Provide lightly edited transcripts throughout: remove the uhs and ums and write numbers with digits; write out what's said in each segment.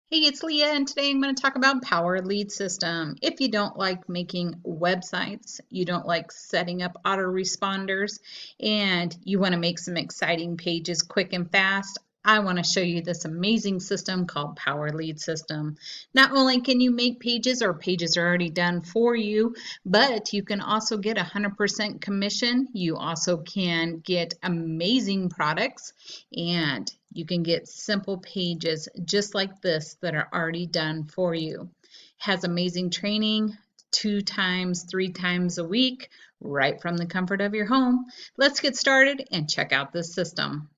Hey, it's Leah, and today I'm going to talk about Power Lead System. If you don't like making websites, you don't like setting up autoresponders, and you want to make some exciting pages quick and fast, I want to show you this amazing system called Power Lead System. Not only can you make pages, or pages are already done for you, but you can also get 100% commission. You also can get amazing products, and you can get simple pages just like this that are already done for you. Has amazing training 2 times, 3 times a week, right from the comfort of your home. Let's get started and check out this system.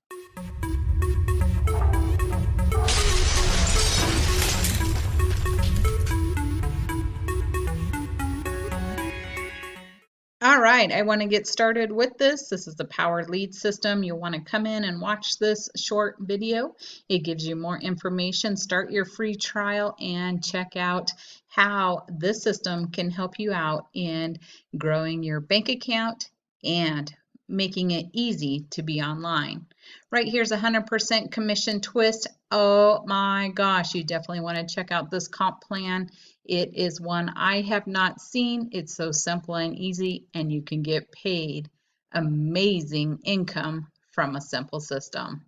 All right, I want to get started with this. This is the Power Lead System. You'll want to come in and watch this short video. It gives you more information. Start your free trial and check out how this system can help you out in growing your bank account and making it easy to be online. Right here's 100% commission twist. Oh my gosh, you definitely want to check out this comp plan. It is one I have not seen. It's so simple and easy, and you can get paid amazing income from a simple system.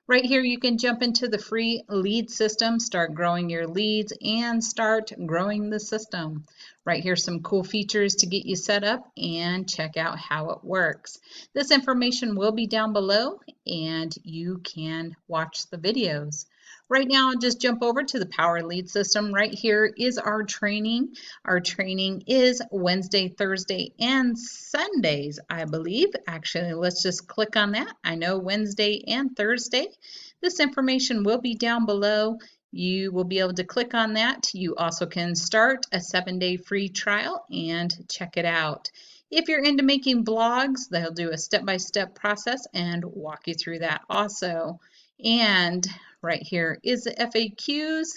Right here, you can jump into the free lead system, start growing your leads, and start growing the system. Right here, some cool features to get you set up and check out how it works. This information will be down below, and you can watch the videos. Right now, I'll just jump over to the Power Lead System. Right here is our training. Our training is Wednesday, Thursday, and Sundays, I believe. Actually, let's just click on that. I know Wednesday and Thursday. This information will be down below. You will be able to click on that. You also can start a 7-day free trial and check it out. If you're into making blogs, they'll do a step-by-step process and walk you through that also. And right here is the FAQs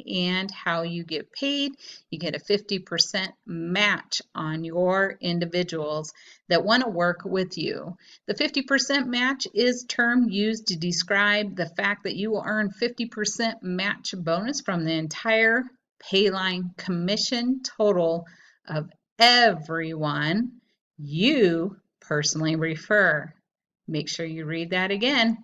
and how you get paid. You get a 50% match on your individuals that want to work with you. The 50% match is a term used to describe the fact that you will earn 50% match bonus from the entire Payline commission total of everyone you personally refer. Make sure you read that again.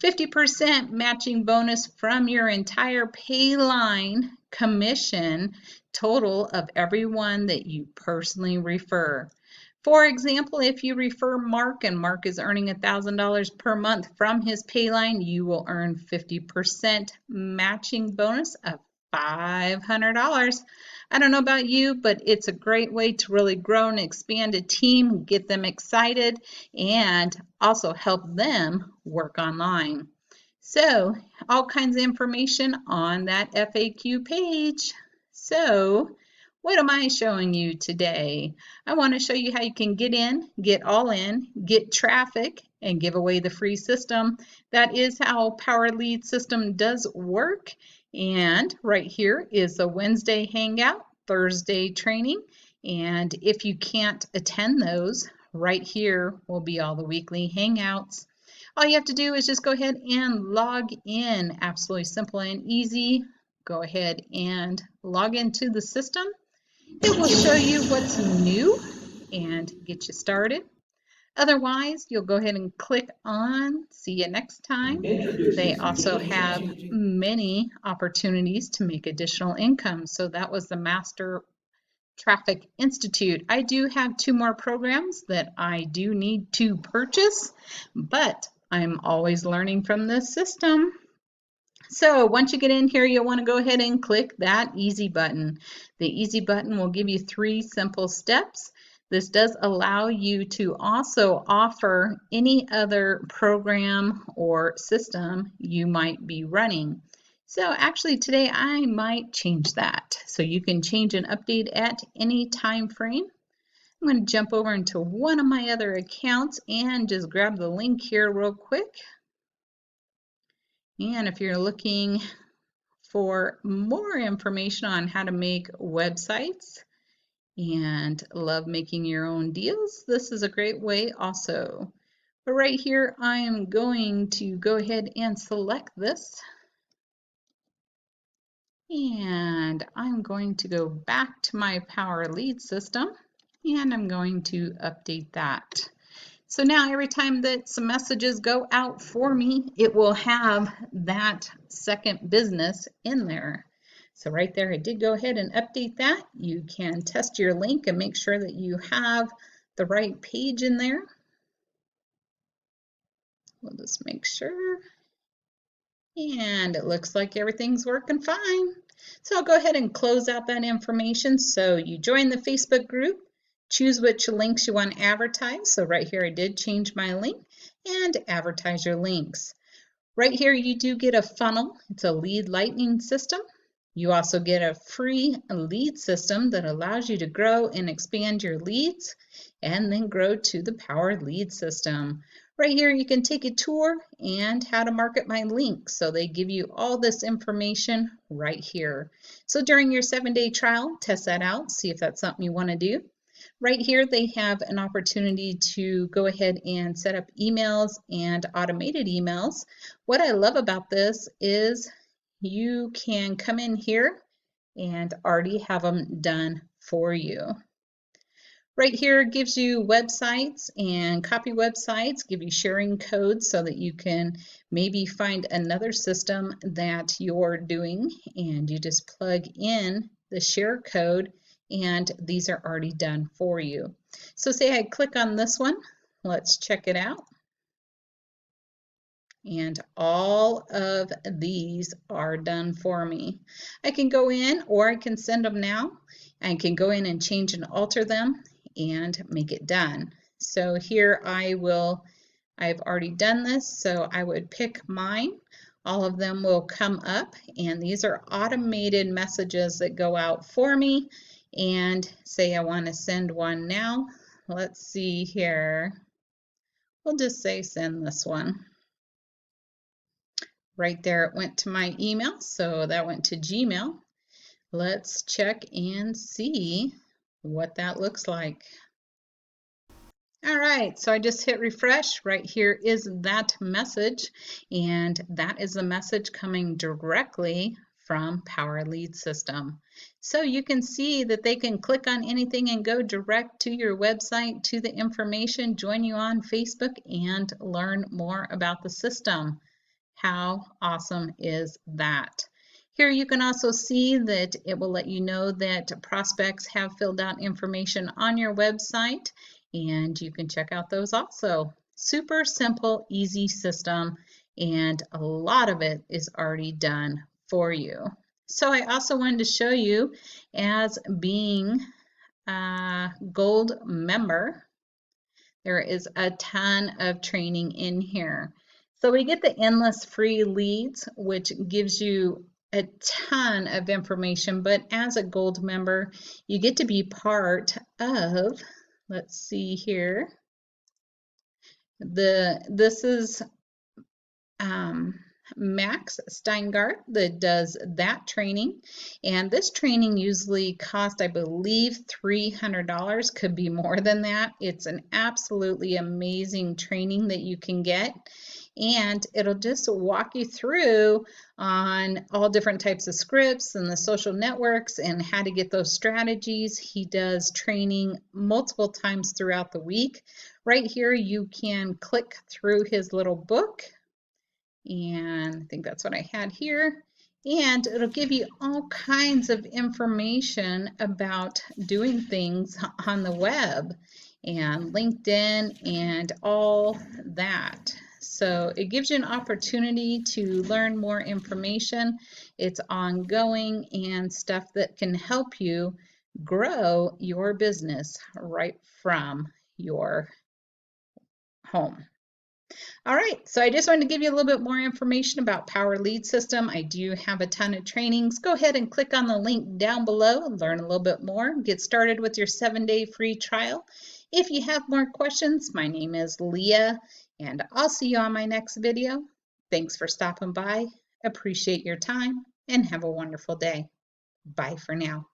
50% matching bonus from your entire Payline commission total of everyone that you personally refer. For example, if you refer Mark and Mark is earning $1,000 per month from his Payline, you will earn 50% matching bonus of $500. I don't know about you, but it's a great way to really grow and expand a team, get them excited, and also help them work online. So, all kinds of information on that FAQ page. So, what am I showing you today? I want to show you how you can get in, get all in, get traffic, and give away the free system. That is how Power Lead System does work. And right here is the Wednesday hangout, Thursday training. And if you can't attend those, right here will be all the weekly hangouts. All you have to do is just go ahead and log in. Absolutely simple and easy. Go ahead and log into the system. It will show you what's new and get you started. Otherwise, you'll go ahead and click on see you next time. They also have many opportunities to make additional income. So that was the Master Traffic Institute. I do have 2 more programs that I do need to purchase, but I'm always learning from this system. So once you get in here, you'll want to go ahead and click that easy button. The easy button will give you 3 simple steps. This does allow you to also offer any other program or system you might be running. So actually today I might change that. So you can change and update at any time frame. I'm going to jump over into one of my other accounts and just grab the link here real quick. And if you're looking for more information on how to make websites and love making your own deals, this is a great way also. But right here, I am going to go ahead and select this. And I'm going to go back to my Power Lead system and I'm going to update that. So now every time that some messages go out for me, it will have that second business in there. So right there, I did go ahead and update that. You can test your link and make sure that you have the right page in there. We'll just make sure. And it looks like everything's working fine. So I'll go ahead and close out that information. So you join the Facebook group, choose which links you want to advertise. So right here I did change my link and advertise your links. Right here you do get a funnel. It's a lead lightning system. You also get a free lead system that allows you to grow and expand your leads and then grow to the Power Lead system. Right here you can take a tour and how to market my link. So they give you all this information right here. So during your 7-day trial, test that out, see if that's something you want to do. Right here they have an opportunity to go ahead and set up emails and automated emails. What I love about this is you can come in here and already have them done for you. Right here gives you websites and copy websites, give you sharing codes so that you can maybe find another system that you're doing and you just plug in the share code and these are already done for you. So say I click on this one, let's check it out. And all of these are done for me. I can go in or I can send them now. I can go in and change and alter them and make it done. So here I've already done this, so I would pick mine. All of them will come up and these are automated messages that go out for me. And say I want to send one now. Let's see here. We'll just say send this one. Right there it went to my email, so that went to Gmail. Let's check and see what that looks like. All right, so I just hit refresh. Right here is that message, and that is the message coming directly from Power Lead System. So you can see that they can click on anything and go direct to your website, to the information, join you on Facebook, and learn more about the system. How awesome is that? Here you can also see that it will let you know that prospects have filled out information on your website and you can check out those also. Super simple, easy system and a lot of it is already done for you. So I also wanted to show you as being a gold member, there is a ton of training in here. So we get the endless free leads, which gives you a ton of information, but as a gold member, you get to be part of, let's see here, this is Max Steingart that does that training, and this training usually costs, I believe, $300, could be more than that. It's an absolutely amazing training that you can get, and it'll just walk you through on all different types of scripts and the social networks and how to get those strategies. He does training multiple times throughout the week. Right here you can click through his little book, and I think that's what I had here, and it'll give you all kinds of information about doing things on the web and LinkedIn and all that. So it gives you an opportunity to learn more information. It's ongoing and stuff that can help you grow your business right from your home. All right, so I just wanted to give you a little bit more information about Power Lead System. I do have a ton of trainings. Go ahead and click on the link down below and learn a little bit more. Get started with your 7-day free trial. If you have more questions, my name is Leah, and I'll see you on my next video. Thanks for stopping by. Appreciate your time, and have a wonderful day. Bye for now.